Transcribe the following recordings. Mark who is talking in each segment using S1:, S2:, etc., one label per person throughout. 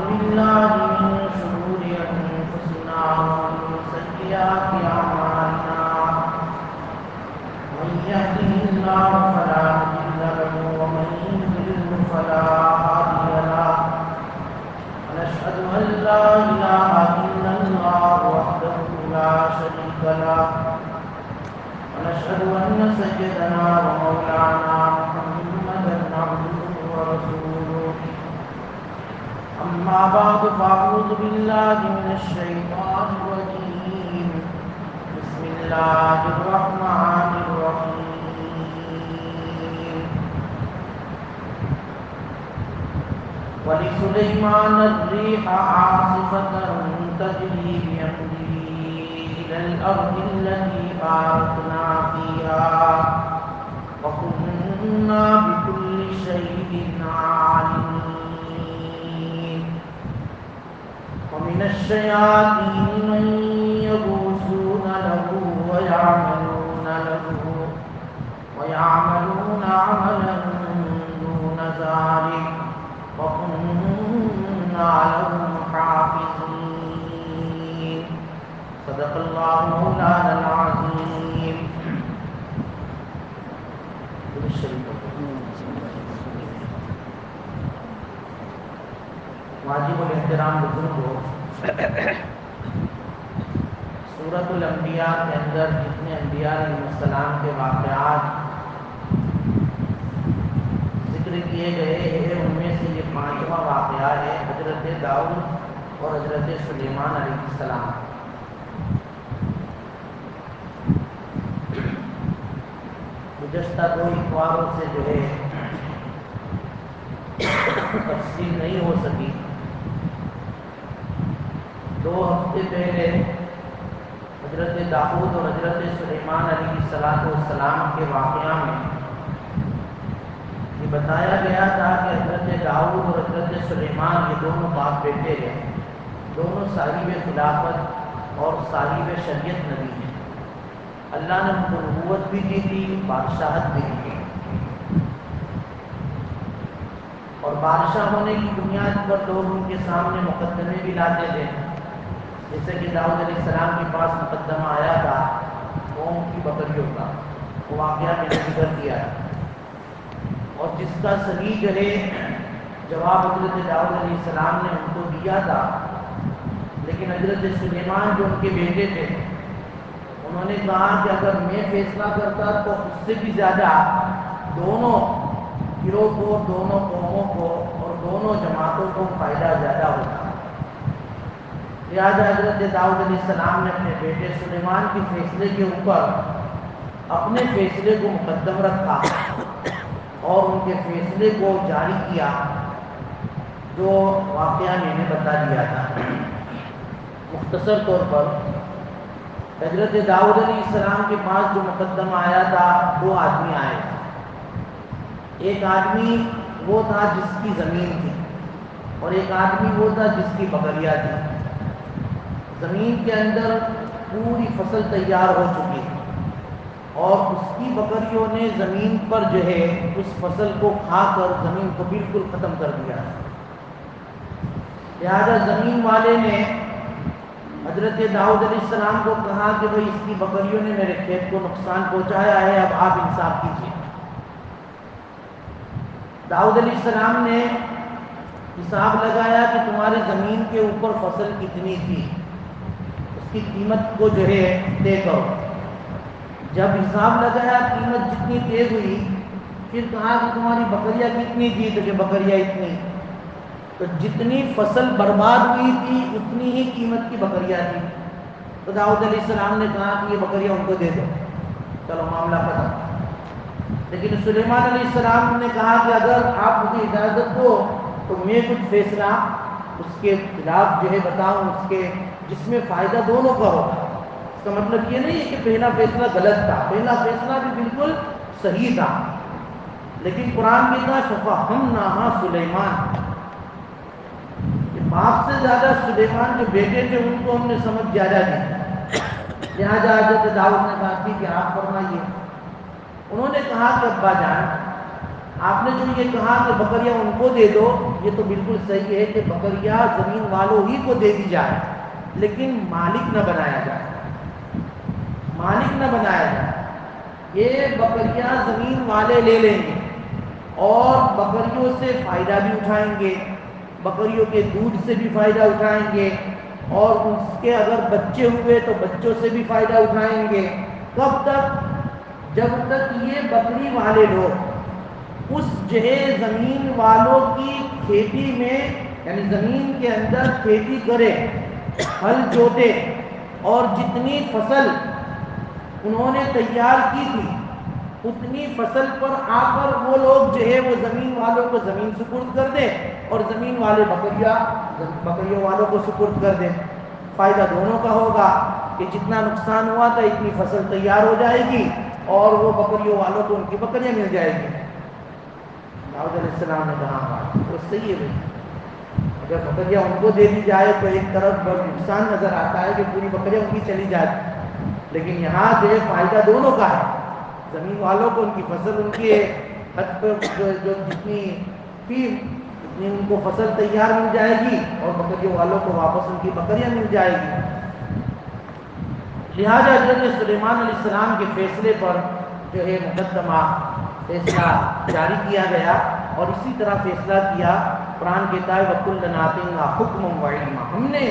S1: بالله من شرور أنفسنا ومن سيئات أعمالنا من يهده الله فلا مضل له ومن يضلل فلا هادي له ونشهد أن لا إله إلا الله وحده لا شريك له ونشهد أن سيدنا ومولانا محمدا عبده ورسوله أما بعد فأعوذ بالله من الشيطان الرجيم بسم الله الرحمن الرحيم ولسليمان الريح عاصفة تجري بأمره إلى الأرض التي باركنا فيها وكنا بكل شيء عالمين ومن الشياطين من يغوصون له ويعملون عملا دون ذلك وكنا لهم حافظين صدق الله مولانا العظيم. واجب الاحترام بزرگوں، سورۃ الانبیاء کے اندر جتنے انبیاء علیہ السلام کے واقعات ذکر کیے گئے ہیں ان میں سے یہ 5واں واقعہ ہے حضرت داؤد اور حضرت سلیمان علیہ السلام. گزشتہ 2 اتواروں سے جو ہے تفصیل نہیں ہو سکی. 2 ہفتے پہلے حضرت داؤد اور حضرت سلیمان علیہ السلام کے واقعہ میں یہ بتایا گیا تھا کہ حضرت داؤد اور حضرت سلیمان یہ دونوں باپ بیٹے ہیں، دونوں صاحب خلافت اور صاحب شریعت نبی ہیں. اللہ نے ان کو نبوت بھی دی تھی، بادشاہت بھی دی تھی، اور بادشاہ ہونے کی بنیاد پر لوگ ان کے سامنے مقدمے بھی لاتے تھے. جیسے کہ داؤد علیہ السلام کے پاس مقدمہ آیا تھا قوم کی بکریوں کا، وہ واقعہ میں نے ذکر کیا ہے، اور جس کا صحیح جو ہے جواب حضرت داؤد علیہ السلام نے ان کو دیا تھا. لیکن حضرت سلیمان جو ان کے بیٹے تھے انہوں نے کہا کہ اگر میں فیصلہ کرتا تو اس سے بھی زیادہ دونوں گروہ کو، دونوں قوموں کو اور دونوں جماعتوں کو فائدہ زیادہ ہوتا. لہٰذا حضرت داؤد علیہ السلام نے اپنے بیٹے سلیمان کے فیصلے کے اوپر اپنے فیصلے کو مقدم رکھا اور ان کے فیصلے کو جاری کیا جو واقعہ میں نے بتا دیا تھا. مختصر طور پر حضرت داؤد علیہ السلام کے پاس جو مقدمہ آیا تھا 2 آدمی آئے. ایک آدمی وہ تھا جس کی زمین تھی اور ایک آدمی وہ تھا جس کی بکریاں تھی. زمین کے اندر پوری فصل تیار ہو چکی ہے اور اس کی بکریوں نے زمین پر جو ہے اس فصل کو کھا کر زمین کو بالکل ختم کر دیا. لہذا زمین والے نے حضرت داؤد علیہ السلام کو کہا کہ بھئی اس کی بکریوں نے میرے کھیت کو نقصان پہنچایا ہے، اب آپ انصاف کیجیے. داؤد علیہ السلام نے حساب لگایا کہ تمہاری زمین کے اوپر فصل کتنی تھی، اس کی قیمت کو جو ہے طے کرو. جب حساب لگایا قیمت جتنی طے ہوئی پھر کہا کہ تمہاری بکریاں کتنی تھی، تو کہ بکریاں اتنی. تو جتنی فصل برباد ہوئی تھی اتنی ہی قیمت کی بکریاں تھی. تو داؤد علیہ السلام نے کہا کہ یہ بکریاں ان کو دے دو، چلو معاملہ ختم. لیکن سلیمان علیہ السلام نے کہا کہ اگر آپ مجھے اجازت دو تو میں کچھ فیصلہ اس کے خلاف جو ہے بتاؤں، اس کے جس میں فائدہ دونوں کا ہوگا. اس کا مطلب یہ نہیں ہے کہ پہلا فیصلہ غلط تھا، پہلا فیصلہ بھی بالکل صحیح تھا. لیکن قرآن کہتا ہے فَفَهَّمْنَاهَا سُلَيْمَانَ، کہ باپ سے زیادہ سلیمان جو بیٹے تھے ان کو ہم نے سمجھ زیادہ دی. لہٰذا حضرت داؤد نے کہا کہ آپ فرمائیے. انہوں نے کہا کہ ابا جان آپ نے جو یہ کہا کہ بکریاں ان کو دے دو، یہ تو بالکل صحیح ہے کہ بکریاں زمین والوں ہی کو دے دی جائے، لیکن مالک نہ بنایا جائے، مالک نہ بنایا جائے۔ یہ بکریاں زمین والے لے لیں گے اور بکریوں سے فائدہ بھی اٹھائیں گے، بکریوں کے دودھ سے بھی فائدہ اٹھائیں گے، اور اس کے اگر بچے ہوئے تو بچوں سے بھی فائدہ اٹھائیں گے۔ کب تک؟ جب تک یہ بکری والے لوگ اس زمین والوں کی کھیتی میں، یعنی زمین کے اندر کھیتی کرے، ہل جوتے، اور جتنی فصل انہوں نے تیار کی تھی اتنی فصل پر آ کر وہ لوگ وہ زمین والوں کو زمین سپرد کر دے، اور زمین والے بکریوں والوں کو سپرد کر دے۔ فائدہ دونوں کا ہوگا کہ جتنا نقصان ہوا تھا اتنی فصل تیار ہو جائے گی، اور وہ بکریوں والوں کو ان کی بکریاں مل جائے گی۔ داؤد علیہ السلام نے کہا بات وہ صحیح ہے بھائی، اگر بکریاں ان کو دے دی جائے تو ایک طرف بڑا نقصان نظر آتا ہے کہ پوری بکریاں ان کی چلی جاتی، لیکن یہاں فائدہ دونوں کا ہے، زمین والوں کو ان کی فصل ان کی حد پر جو جتنی تھی اتنی ان کو فصل تیار مل جائے گی، اور بکریوں والوں کو واپس ان کی بکریاں مل جائے گی۔ لہٰذا حضرت سلیمان علیہ السلام کے فیصلے پر مقدمہ فیصلہ جاری کیا گیا، اور اسی طرح فیصلہ کیا۔ قرآن کہتا ہے وَكُلًّا آتَيْنَا حُکْمًا وَعِلْمًا، ہم نے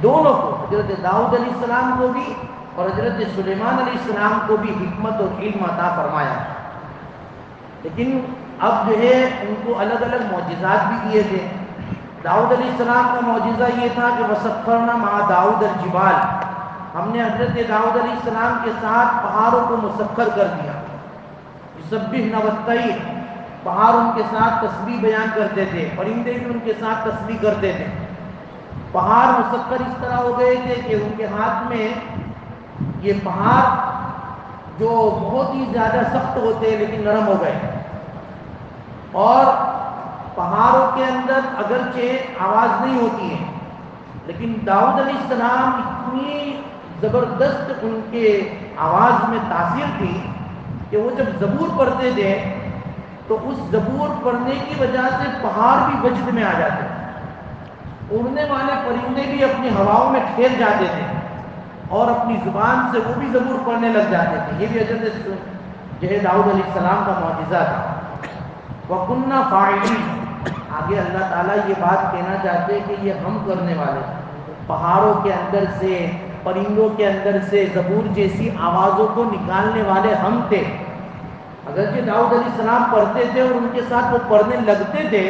S1: دونوں کو، حضرت داؤد علیہ السلام کو بھی اور حضرت سلیمان علیہ السلام کو بھی حکمت اور علم عطا فرمایا۔ لیکن اب ان کو الگ الگ معجزات بھی دیے تھے۔ داؤد علیہ السلام کا معجزہ یہ تھا کہ وَسَخَّرْنَا مَعَ دَاؤُدَ الْجِبَالَ، ہم نے حضرت داؤد علیہ السلام کے ساتھ پہاڑوں کو مسخر کر دیا۔ یسبحن والطیر، پہاڑ ان کے ساتھ تسبیح بیان کرتے تھے، پرندے بھی ان کے ساتھ تسبیح کرتے تھے۔ پہاڑ مسخر اس طرح ہو گئے تھے کہ ان کے ہاتھ میں یہ پہاڑ جو بہت ہی زیادہ سخت ہوتے ہیں لیکن نرم ہو گئے، اور پہاڑوں کے اندر اگرچہ آواز نہیں ہوتی ہے، لیکن داؤد علیہ السلام اتنی زبردست ان کے آواز میں تاثیر تھی کہ وہ جب زبور پڑھتے تھے تو اس زبور پڑھنے کی وجہ سے پہاڑ بھی وجد میں آ جاتے تھے، اڑنے والے پرندے بھی اپنی ہواؤں میں ٹھہر جاتے تھے، اور اپنی زبان سے وہ بھی زبور پڑھنے لگ جاتے تھے۔ یہ بھی حضرت داؤد علیہ السلام کا معجزہ تھا۔ وَكُنَّا فَاعِلِينَ، آگے اللہ تعالیٰ یہ بات کہنا چاہتے کہ یہ ہم کرنے والے، پہاڑوں کے اندر سے، پرندوں کے اندر سے زبور جیسی آوازوں کو نکالنے والے ہم تھے۔ اگرچہ داؤد علیہ السلام پڑھتے تھے اور ان کے ساتھ وہ پڑھنے لگتے تھے،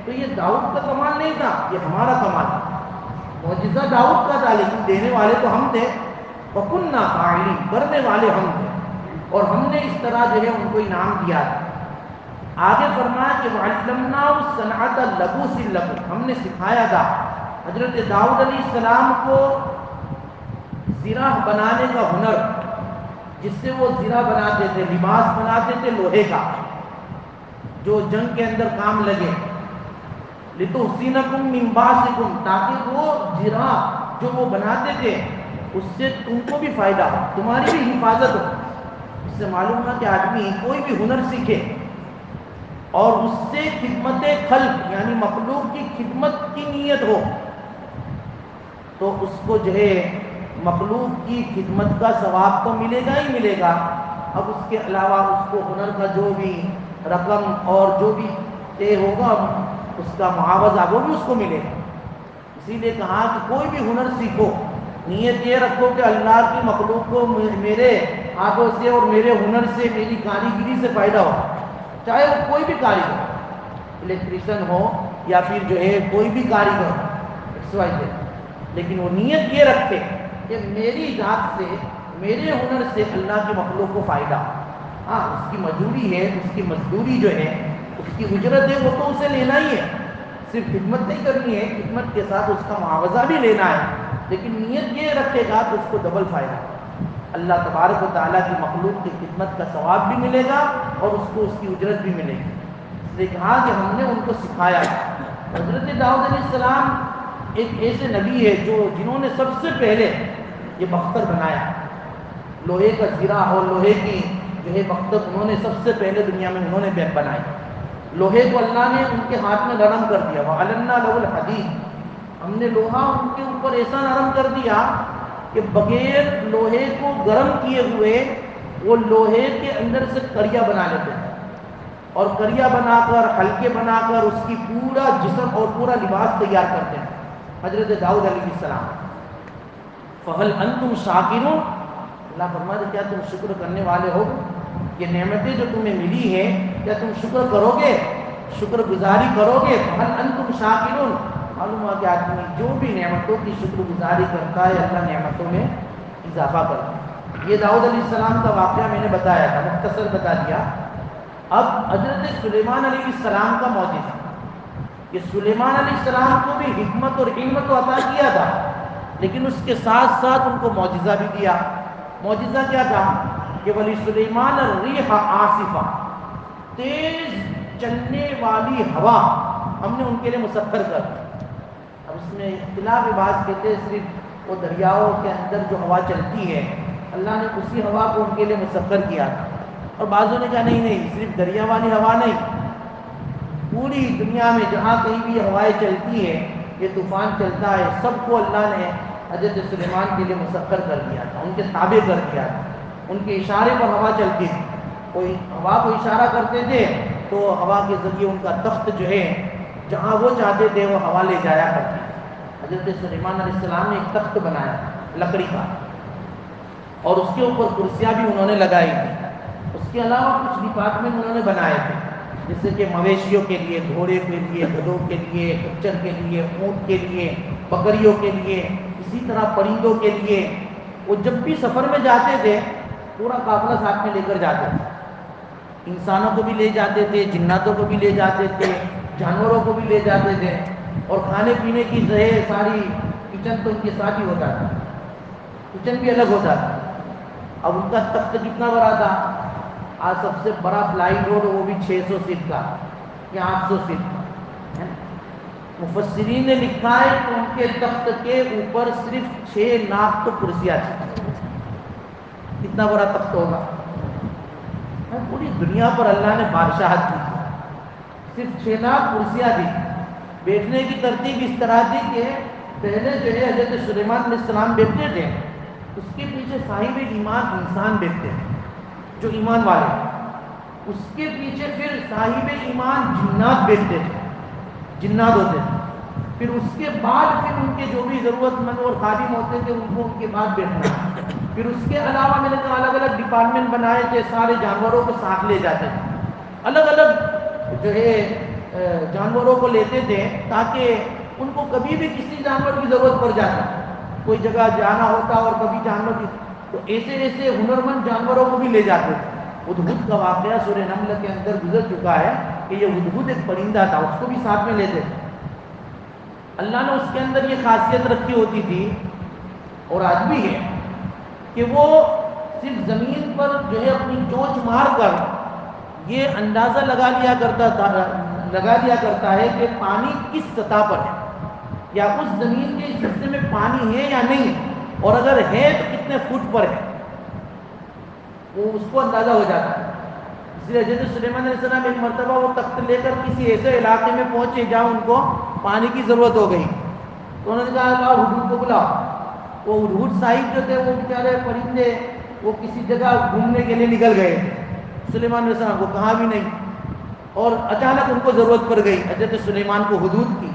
S1: تو یہ داؤد کا کمال نہیں تھا، یہ ہمارا کمال تھا۔ معجزہ داؤد کا تھا لیکن دینے والے تو ہم تھے۔ وَكُنَّا فَاعِلِينَ، کرنے والے ہم تھے، اور ہم نے اس طرح ان کو انعام دیا تھا۔ آگے فرمایا کہ وَعَلَّمْنَاهُ صَنْعَةَ لَبُوسٍ لَكُمْ، ہم نے سکھایا تھا حضرت داؤد علیہ السلام کو زرہ بنانے کا ہنر، جس سے وہ زرہ بناتے تھے، لباس بناتے تھے لوہے کا جو جنگ کے اندر کام لگے۔ لِتُحْصِنَكُم مِّن بَأْسِكُمْ، تاکہ وہ زرہ جو وہ بناتے تھے اس سے تم کو بھی فائدہ ہو، تمہاری بھی حفاظت ہو۔ اس سے معلوم ہوا کہ آدمی کوئی بھی ہنر سیکھے اور اس سے خدمت خلق یعنی مخلوق کی خدمت کی نیت ہو تو اس کو مخلوق کی خدمت کا ثواب تو ملے گا ہی ملے گا، اب اس کے علاوہ اس کو ہنر کا جو بھی رقم اور جو بھی طے ہوگا اس کا معاوضہ وہ بھی اس کو ملے گا۔ اسی لیے کہا کہ کوئی بھی ہنر سیکھو، نیت یہ رکھو کہ اللہ کی مخلوق کو میرے ہاتھوں سے اور میرے ہنر سے، میری کاریگری سے فائدہ ہو، چاہے وہ کوئی بھی کاریگر ہو، الیکٹریشین ہو یا پھر کوئی بھی کاریگر ہو، لیکن وہ نیت یہ رکھے کہ میری ذات سے، میرے ہنر سے اللہ کی مخلوق کو فائدہ ہو۔ ہاں اس کی مزدوری ہے، اس کی مزدوری اس کی اجرت ہے، وہ تو اسے لینا ہی ہے، صرف خدمت نہیں کرنی ہے، خدمت کے ساتھ اس کا معاوضہ بھی لینا ہے، لیکن نیت یہ رکھے گا تو اس کو ڈبل فائدہ ہے، اللہ تبارک و تعالیٰ کی مخلوق کی خدمت کا ثواب بھی ملے گا اور اس کو اس کی اجرت بھی ملے گی۔ اس لیے کہا کہ ہم نے ان کو سکھایا۔ حضرت داؤد علیہ السلام ایک ایسے نبی ہے جنہوں نے سب سے پہلے یہ بختر بنایا، لوہے کا زرہ اور لوہے کی بختر انہوں نے سب سے پہلے دنیا میں انہوں نے بنائی۔ لوہے کو اللہ نے ان کے ہاتھ میں نرم کر دیا، وَعَلَنَّا لَهُ الْحَدِيدَ، ہم نے لوہا ان کے اوپر ایسا نرم کر دیا کہ بغیر لوہے کو گرم کیے ہوئے وہ لوہے کے اندر سے کریا بنا لیتے ہیں، اور کریا بنا کر ہلکے بنا کر اس کی پورا جسم اور پورا لباس تیار کرتے ہیں حضرت داؤد علیہ السلام۔ فَهَلْ أَنْتُمْ شَاكِرُونَ، اللہ فرماتے کیا تم شکر کرنے والے ہو؟ یہ نعمتیں جو تمہیں ملی ہیں کیا تم شکر کرو گے، شکر گزاری کرو گے؟ فَهَلْ أَنْتُمْ شَاكِرُونَ، معلوم ہوا کہ آدمی جو بھی نعمتوں کی شکر گزاری کرتا ہے اللہ نعمتوں میں اضافہ کرتا ہے۔ یہ داؤد علیہ السلام کا واقعہ میں نے بتایا تھا، مختصر بتا دیا۔ اب حضرت سلیمان علیہ السلام کا معجزہ، کہ سلیمان علیہ السلام کو بھی حکمت اور علم تو عطا کیا تھا، لیکن اس کے ساتھ ساتھ ان کو معجزہ بھی دیا۔ معجزہ کیا تھا کہ ولی سلیمان الریح عاصفہ، تیز چلنے والی ہوا ہم نے ان کے لیے مسخر کر دی۔ اب اس میں اختلاف بات کہتے ہیں صرف وہ دریاؤں کے اندر جو ہوا چلتی ہے اللہ نے اسی ہوا کو ان کے لیے مسخر کیا تھا، اور بعضوں نے کہا نہیں صرف دریا والی ہوا نہیں، پوری دنیا میں جہاں کہیں بھی یہ ہوائیں چلتی ہے، یہ طوفان چلتا ہے، سب کو اللہ نے حضرت سلیمان کے لیے مسخر کر دیا تھا، ان کے تابع کر دیا تھا، ان کے اشارے پر ہوا چلتی تھی۔ کوئی ہوا کو اشارہ کرتے تھے تو ہوا کے ذریعے ان کا تخت جو ہے جہاں وہ چاہتے تھے وہ ہوا لے جایا کرتی تھی۔ حضرت سلیمان علیہ السلام نے ایک تخت بنایا لکڑی کا، اور اس کے اوپر کرسیاں بھی انہوں نے لگائی تھی۔ اس کے علاوہ کچھ ڈپارٹمنٹ انہوں نے بنائے تھے، جیسے کہ مویشیوں کے لیے، گھوڑے کے لیے، گدھوں کے لیے، خچر کے لیے، اونٹ کے لیے، بکریوں کے لیے، اسی طرح پرندوں کے لیے۔ وہ جب بھی سفر میں جاتے تھے پورا قافلہ ساتھ میں لے کر جاتے تھے، انسانوں کو بھی لے جاتے تھے، جناتوں کو بھی لے جاتے تھے، جانوروں کو بھی لے جاتے تھے، اور کھانے پینے کی ساری کچن تو ان کے ساتھ ہی ہوتا تھا، کچن بھی الگ ہوتا تھا۔ اب ان کا تخت کتنا بڑا تھا؟ آج سب سے بڑا فلائی روڈ وہ بھی 600 سیٹ کا یا 800 سیٹ کا۔ مفسرین نے لکھا ہے کہ ان کے تخت کے اوپر صرف 6 ناک تو کرسیاں تھیں۔ کتنا بڑا تخت ہوگا؟ پوری دنیا پر اللہ نے بادشاہت کی، صرف 6 ناک کرسیاں تھیں۔ بیٹھنے کی ترتیب اس طرح تھی کہ پہلے جو ہے حضرت سلیمان علیہ السلام بیٹھتے تھے، اس کے پیچھے صاحب ایمان انسان بیٹھتے ہیں جو ایمان والے ہیں، اس کے پیچھے پھر صاحب ایمان جنات بیٹھتے تھے، جنات ہوتے تھے، پھر اس کے بعد پھر ان کے جو بھی ضرورت مند اور خادم ہوتے تھے ان کو ان کے بعد بیٹھنا۔ پھر اس کے علاوہ میں نے کہا الگ الگ ڈپارٹمنٹ بنائے تھے، سارے جانوروں کو ساتھ لے جاتے تھے، الگ الگ جو ہے جانوروں کو لیتے تھے تاکہ ان کو کبھی بھی کسی جانور کی ضرورت پڑ جاتی، کوئی جگہ جانا ہوتا اور کبھی جانور کی، تو ایسے ایسے ہنرمند جانوروں کو بھی لے جاتے تھے۔ ہدہد کا واقعہ سورہ نمل کے اندر گزر چکا ہے کہ یہ ہدہد ایک پرندہ تھا، اس کو بھی ساتھ میں لیتے تھے۔ اللہ نے اس کے اندر یہ خاصیت رکھی ہوتی تھی اور آج بھی ہے کہ وہ صرف زمین پر جو ہے اپنی چونچ مار کر یہ اندازہ لگا لیا کرتا ہے کہ پانی کس سطح پر ہے، یا اس زمین کے اس حصے میں پانی ہے یا نہیں، اور اگر ہے تو کتنے فٹ پر ہے، وہ اس کو اندازہ ہو جاتا ہے۔ اس لیے حضرت سلیمان علیہ السلام ایک مرتبہ وہ تخت لے کر کسی ایسے علاقے میں پہنچے جہاں ان کو پانی کی ضرورت ہو گئی، تو انہوں نے کہا ہدہد کو بلاؤ۔ وہ ہدہد صاحب جو تھے وہ بیچارے پرندے وہ کسی جگہ گھومنے کے لیے نکل گئے تھے، سلیمان علیہ السلام کو کہا بھی نہیں، اور اچانک ان کو ضرورت پڑ گئی حضرت سلیمان کو ہدہد کی،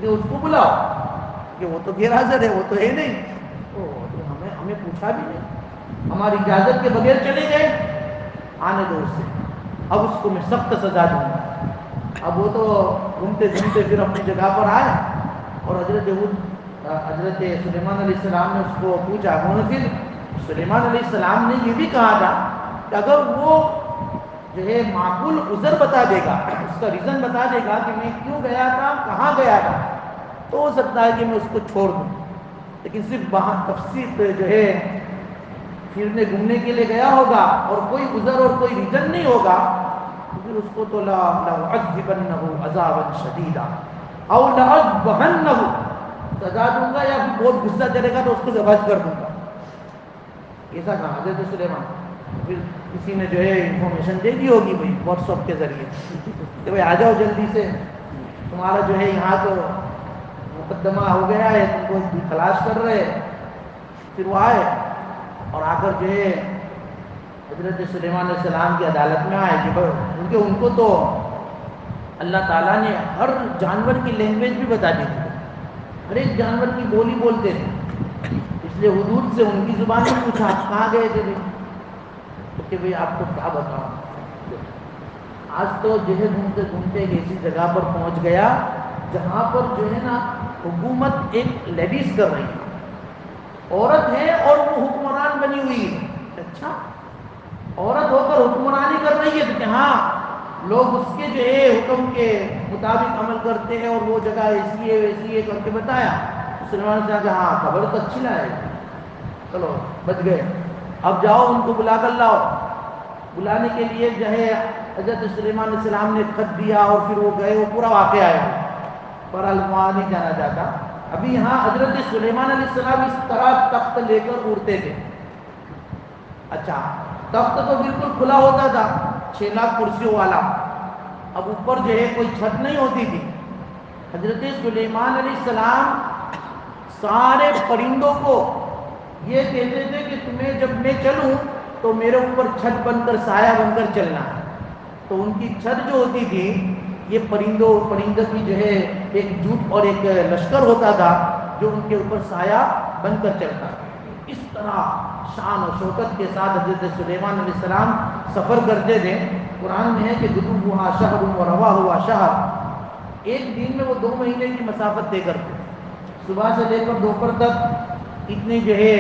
S1: تو اس کو بلاؤ کہ وہ تو غیر حاضر ہے، وہ تو ہے نہیں، ہمیں پوچھا بھی نہیں، ہماری اجازت کے بغیر چلے گئے، آنے دو اس سے، اب اس کو میں سخت سزا دوں گا۔ اب وہ تو گھومتے گھومتے پھر اپنی جگہ پر آئے، اور حضرت سلیمان علیہ السلام نے اس کو پوچھا، پھر سلیمان علیہ السلام نے یہ بھی کہا تھا کہ اگر وہ جو ہے معقول عذر بتا دے گا، اس کا ریزن بتا دے گا کہ میں کیوں گیا تھا، کہاں گیا تھا، تو ہو سکتا ہے کہ میں اس کو چھوڑ دوں، لیکن صرف وہاں تفصیل جو ہے پھرنے گھومنے کے لیے گیا ہوگا اور کوئی عذر اور کوئی ریزن نہیں ہوگا، تو پھر اس کو تو لَأُعَذِّبَنَّهُ عَذَابًا شَدِيدًا أَوْ لَأَذْبَحَنَّهُ، سزا دوں گا یا پھر بہت غصہ چلے گا تو اس کو ذبح کر دوں گا، ایسا کہا حضرت سلیمان۔ پھر کسی نے جو ہے انفارمیشن دے دی ہوگی بھائی واٹس ایپ کے ذریعے، کہ بھائی آ جاؤ جلدی سے، تمہارا جو ہے یہاں تو مقدمہ ہو گیا ہے، تم کو تلاش کر رہے۔ پھر وہ آئے اور آ کر جو ہے حضرت سلیمان علیہ السلام کی عدالت میں آئے، کیونکہ ان کو تو اللہ تعالیٰ نے ہر جانور کی لینگویج بھی بتا دی تھی، ہر ایک جانور کی بولی بولتے تھے، اس لیے حضور سے ان کی زبان میں پوچھا کہاں گئے تھے کہ بھائی آپ کو کیا بتاؤں، آج تو جو ہے گھومتے گھومتے ایک ایسی جگہ پر پہنچ گیا جہاں پر جو ہے نا حکومت ایک لیڈیز کر رہی ہے، عورت ہے اور وہ حکمران بنی ہوئی ہے۔ اچھا، عورت ہو کر حکمرانی کر رہی ہے تو کہ ہاں لوگ اس کے جو ہے حکم کے مطابق عمل کرتے ہیں، اور وہ جگہ ایسی ہے ویسی ہے کر کے بتایا۔ سلیمان نے کہا ہاں خبر تو اچھی لائے، چلو بچ گئے، اب جاؤ ان کو بلا کر لاؤ۔ بلانے کے لیے جو ہے حضرت سلیمان علیہ السلام نے خط دیا اور پھر وہ گئے، وہ پورا واقعہ آیا، پر وہاں نہیں جانا چاہتا۔ ابھی یہاں حضرت سلیمان علیہ السلام اس طرح تخت لے کر اڑتے تھے۔ اچھا، تخت تو بالکل کھلا ہوتا تھا 6 لاکھ کرسیوں والا، اب اوپر جو ہے کوئی چھت نہیں ہوتی تھی۔ حضرت سلیمان علیہ السلام سارے پرندوں کو یہ کہتے تھے کہ تمہیں جب میں چلوں تو میرے اوپر چھت بن کر سایہ بن کر چلنا ہے۔ تو ان کی چھت جو ہوتی تھی، یہ پرندوں کی جو ہے ایک جھوٹ اور ایک لشکر ہوتا تھا جو ان کے اوپر سایہ بن کر چلتا تھا۔ اس طرح شان و شوکت کے ساتھ حضرت سلیمان علیہ السلام سفر کرتے تھے۔ قرآن میں ہے کہ غدوہا شہر و رواہا شہر، ایک دن میں وہ 2 مہینے کی مسافت طے کرتے، صبح سے لے کر دوپہر تک اتنی جو ہے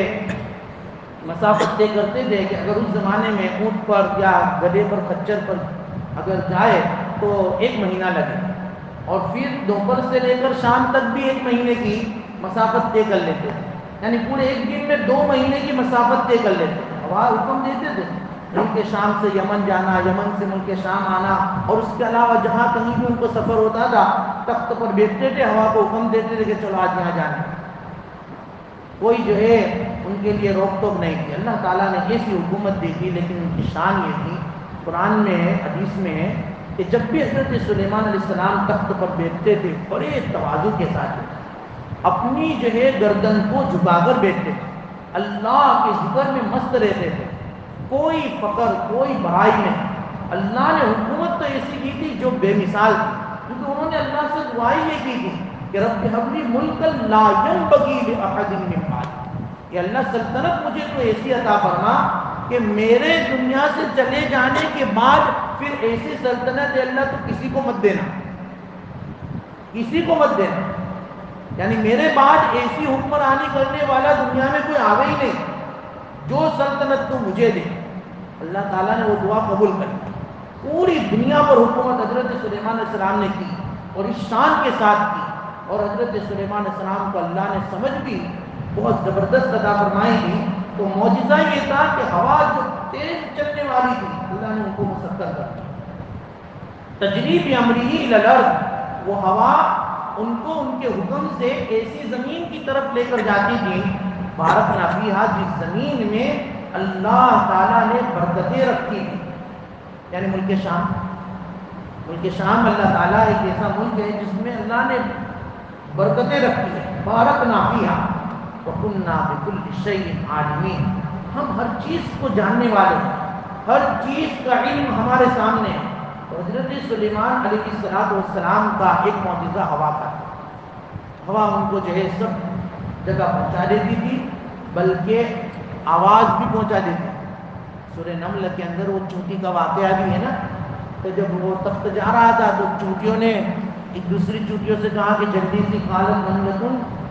S1: مسافت طے کرتے تھے کہ اگر اس زمانے میں اونٹ پر یا گدھے پر خچر پر اگر جائے تو 1 مہینہ لگے، اور پھر دوپہر سے لے کر شام تک بھی 1 مہینے کی مسافت طے کر لیتے تھے، یعنی پورے ایک دن میں 2 مہینے کی مسافت طے کر لیتے تھے۔ ہوا حکم دیتے تھے ملک شام سے یمن جانا، یمن سے ملک شام آنا، اور اس کے علاوہ جہاں کہیں بھی ان کو سفر ہوتا تھا تخت پر بیٹھتے تھے، ہوا کو حکم دیتے تھے کہ چلو آج یہاں جانا، کوئی جو ہے ان کے لیے روک ٹوک نہیں تھی۔ اللہ تعالیٰ نے ایسی حکومت دی تھی، لیکن ان کی شان یہ تھی، قرآن میں ہے، حدیث میں ہے کہ جب بھی حضرت سلیمان علیہ السلام تخت پر بیٹھتے تھے بڑے تواضع کے ساتھ اپنی جو ہے گردن کو جھکا کر بیٹھتے تھے، اللہ کے ذکر میں مست رہتے تھے، کوئی فقر کوئی بڑائی نہیں۔ اللہ نے حکومت تو ایسی کی تھی جو بے مثال تھی، کیونکہ انہوں نے اللہ سے دعائیں یہ کی تھی کہ رب ہب لی ملکا لا ينبغی لأحد من بعدی، کہ اللہ سلطنت مجھے تو ایسی عطا فرما کہ میرے دنیا سے چلے جانے کے بعد پھر ایسی سلطنت اللہ تو کسی کو مت دینا، کسی کو مت دینا، یعنی میرے بعد ایسی حکمرانی کرنے والا دنیا میں کوئی آگے ہی نہیں، جو سلطنت تو مجھے دے۔ اللہ تعالیٰ نے وہ دعا قبول کری، پوری دنیا پر حکومت حضرت سلیمان علیہ السلام نے کی اور اس شان کے ساتھ کی، اور حضرت سلیمان علیہ السلام کو اللہ نے سمجھ بھی بہت زبردست عطا فرمائی تھی۔ تو معجزہ یہ تھا کہ ہوا جو تیز چلنے والی تھی اللہ نے ان کو مسخر کر دیا، تجری بامرہ الی الارض، وہ ہوا ان کو ان کے حکم سے ایسی زمین کی طرف لے کر جاتی تھی، بارکنا فیہا، جس زمین میں اللہ تعالیٰ نے برکتیں رکھی تھی، یعنی ملک شام۔ ملک شام اللہ تعالیٰ ایک ایسا ملک ہے جس میں اللہ نے برکتیں رکھی ہیں، بارکنا فیہا وکننا بکل شیء عالمین، ہم ہر چیز کو جاننے والے ہیں، ہر چیز کا علم ہمارے سامنے ہے۔ تو حضرت سلیمان علیہ السلام کا ایک معجزہ ہوا کا تھا، ہوا ان کو جو ہے سب جگہ پہنچا دیتی تھی، بلکہ آواز بھی پہنچا دیتی تھی۔ سورہ نمل کے اندر وہ چونٹی کا واقعہ بھی ہے نا، تو جب وہ تخت جا رہا تھا تو چونٹیوں نے ایک دوسری چونٹیوں سے کہا کہ جلدی سی قالت نملۃ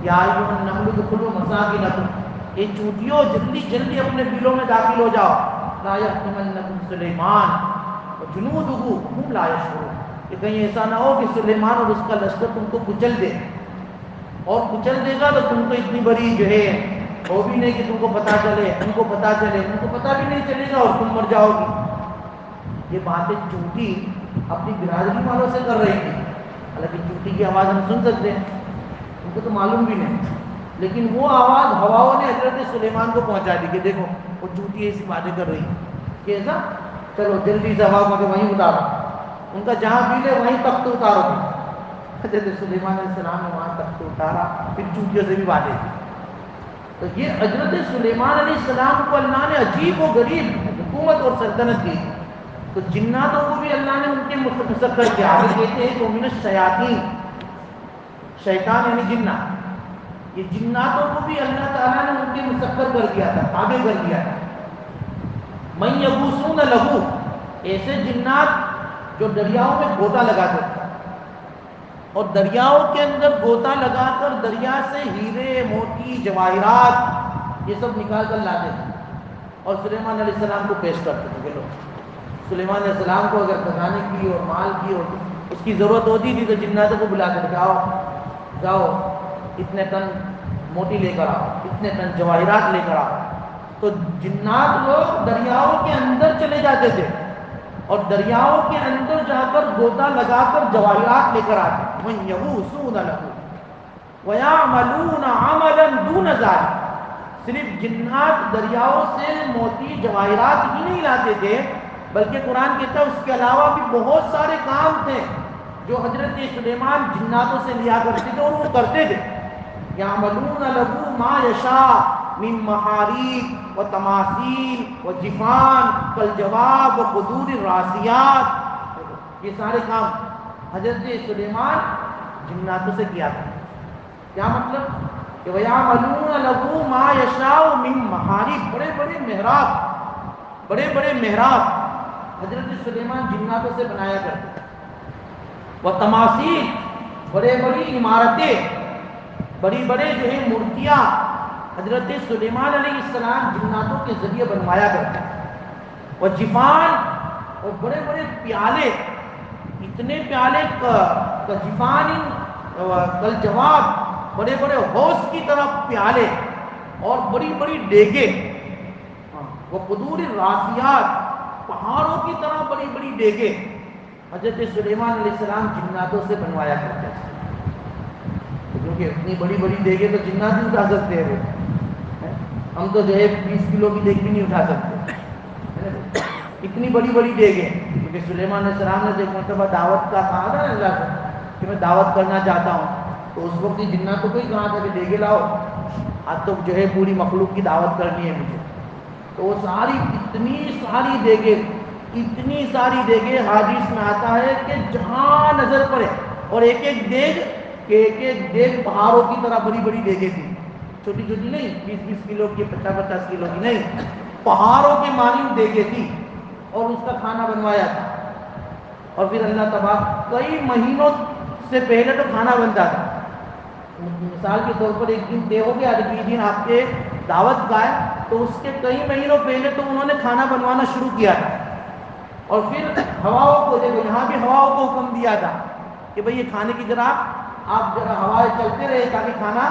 S1: یا ایھا النمل ادخلوا مساکنکم، یہ چونٹیوں جلدی جلدی اپنے بلوں میں داخل ہو جاؤ، لا یحطمنکم سلیمان وجنودہ وهم لا یشعرون، کہ کہیں ایسا نہ ہو کہ سلیمان اور اس کا لشکر تم کو کچل دے، اور کچل دے گا تو تم کو اتنی بڑی جو ہے وہ بھی نہیں کہ تم کو پتا چلے، ان کو پتا چلے، ان کو پتا بھی نہیں چلے گا اور تم مر جاؤ گی۔ یہ باتیں چونٹی اپنی برادری والوں سے کر رہی تھی، حالانکہ چونٹی کی آواز ہم سن سکتے ہیں، ان کو تو معلوم بھی نہیں، لیکن وہ آواز ہواؤں نے حضرت سلیمان کو پہنچا دی کہ دیکھو وہ چونٹی ایسی باتیں کر رہی ہے، کہ ایسا چلو جلدی سے ہوا کو وہیں اتارو۔ ان کا جہاں بھی لے وہیں تخت اتارو گے. حضرت سلیمان علیہ السلام نے وہاں تخت اتارا، پھر چونٹیوں سے بھی باندھے. تو یہ حضرت سلیمان علیہ السلام کو اللہ نے عجیب و غریب حکومت اور سلطنت دی. تو جناتوں کو بھی اللہ نے ان کے مسخر کیا. آگے کہتے ہیں کہ من الشیاطین، شیطان یعنی جنات، یہ جناتوں کو بھی اللہ تعالیٰ نے ان کے مسخر کر دیا تھا، تابع کر دیا تھا. من یبوسون لہو، ایسے جنات جو دریاؤں میں گوتا لگاتے تھے اور دریاؤں کے اندر گوتا لگا کر دریا سے ہیرے موتی جواہرات یہ سب نکال کر لاتے تھے اور سلیمان علیہ السلام کو پیش کرتے تھے. کہ لو، سلیمان علیہ السلام کو اگر خزانے کی اور مال کی اور اس کی ضرورت ہوتی تھی تو جناتوں کو بلاتے تھے کہ آؤ جاؤ اتنے ٹن موتی لے کر آؤ، اتنے ٹن جواہرات لے کر آؤ. تو جنات لوگ دریاؤں کے اندر چلے جاتے تھے اور دریاؤں کے اندر جا کر گوتا لگا کر جواہرات لے کر آتے. من یغوصون لہ ویعملون عملا دون ذلک، صرف جنات دریاؤں سے موتی جواہرات ہی نہیں لاتے تھے بلکہ قرآن کہتا ہے اس کے علاوہ بھی بہت سارے کام تھے جو حضرت سلیمان جناتوں سے لیا کرتے تھے اور وہ کرتے تھے. یعملون لہ ما یشاء من محاریب و تماثیل و جفان کالجواب و قدور الراسیات، یہ سارے کام حضرت سلیمان جناتوں سے کیا تھا. کیا مطلب کہ وَيَعْمَلُونَ لَهُ مَا يَشَاءُ مِن مَحَارِب، بڑے بڑے محراب، بڑے بڑے محراب حضرت سلیمان جناتوں سے بنایا کرتے. وہ تماثیل، بڑے بڑی عمارتیں، بڑی بڑے جو ہے مورتیاں حضرت سلیمان علیہ السلام جناتوں کے ذریعے بنوایا کرتے. وہ جفان، اور بڑے بڑے پیالے، اتنے پیالے جفان کل جواب، بڑے بڑے حوض کی طرف پیالے اور بڑی بڑی ڈیگیں. وہ قدور الراسیات، پہاڑوں کی طرح بڑی بڑی ڈیگیں حضرت سلیمان علیہ السلام جناتوں سے بنوایا کرتے تھے. کیونکہ اتنی بڑی بڑی ڈیگیں تو جنات نہیں اٹھا سکتے ہیں. ہم تو جو ہے 20 کلو کی دیگ بھی نہیں اٹھا سکتے، اتنی بڑی بڑی ڈیگیں. کیونکہ سلیمان علیہ السلام نے ایک مرتبہ دعوت کا کہا تھا اللہ سے کہ میں دعوت کرنا چاہتا ہوں، تو اس وقت جناتوں کو ہی کہا تھا کہ ڈیگے لاؤ، آج تو جو ہے پوری مخلوق کی دعوت کرنی ہے مجھے. تو وہ ساری اتنی ساری ڈیگیں، اتنی ساری ڈیگیں، حدیث میں آتا ہے کہ جہاں نظر پڑے، اور ایک ایک دیگ کہ ایک ایک دیگ پہاڑوں کی طرح بڑی بڑی ڈیگیں تھی، چھوٹی چھوٹی نہیں، 20-20 کلو کی، 50-50 کلو کی نہیں، پہاڑوں کے مانند ڈیگیں تھی اور اس کا کھانا بنوایا تھا. اور پھر اللہ تبارک کئی مہینوں سے پہلے تو کھانا بنتا تھا. مثال کے طور پر ایک دن طے ہو گیا، اگلے دن آپ کے دعوت کا ہے، تو اس کے کئی مہینوں پہلے تو انہوں نے کھانا بنوانا شروع کیا تھا. اور پھر ہواؤں کو، دیکھو یہاں بھی ہواؤں کو حکم دیا تھا کہ بھئی یہ کھانے کی ذرا آپ ذرا ہوائیں چلتے رہے تاکہ کھانا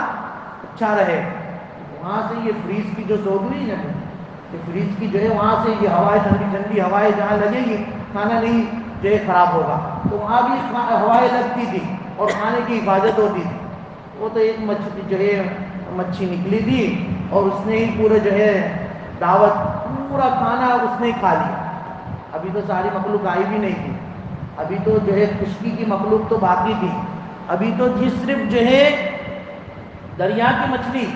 S1: اچھا رہے. وہاں سے یہ فریج کی جو سوگنی ہے، یہ فریج کی جو ہے وہاں سے یہ ہوائیں ٹھنڈی ٹھنڈی ہوائیں جہاں لگیں گی کھانا نہیں جو ہے خراب ہوگا، تو وہاں بھی ہوائیں لگتی تھی اور کھانے کی حفاظت ہوتی تھی. وہ تو ایک مچھلی جو ہے مچھی نکلی تھی اور اس نے ہی پورے جو ہے دعوت پورا کھانا اس نے ہی کھا لیا. ابھی تو ساری مخلوق آئی بھی نہیں تھی، ابھی تو جو ہے خشکی کی مخلوق تو باقی تھی. ابھی تو جی صرف جو ہے دریا کی مچھلی،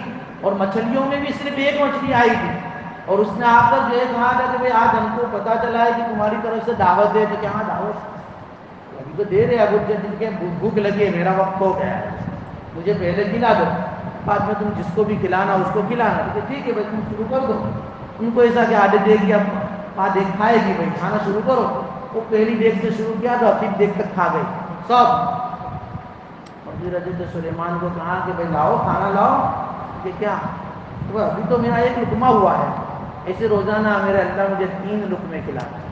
S1: اور مچھلیوں میں بھی صرف ایک مچھلی آئی تھی، اور اس نے آ کر جو ہے کہا تھا کہ بھئی آج ہم کو پتہ چلا ہے کہ تمہاری طرف سے دعوت ہے. تو کیا دعوت؟ ابھی تو دے رہے ابو جن کے بھوک لگی ہے، میرا وقت ہو گیا ہے، مجھے پہلے کھلا دو، بعد میں تم جس کو بھی کھلانا اس کو کھلانا. ٹھیک ہے بھائی تم شروع کر دو. ان کو ایسا کہ آدھے دیکھ گیا دیکھ کھائے گی، بھائی کھانا شروع کرو. وہ پہلی دیکھ سے شروع کیا تھا، پھر دیکھ تک کھا گئی سب. اور پھر حضرت سلیمان کو کہا کہ بھائی لاؤ کھانا لاؤ. کہ کیا؟ تو ابھی تو میرا ایک لقمہ ہوا ہے، ایسے روزانہ میرے اللہ مجھے 3 لقمے کھلاتا ہے.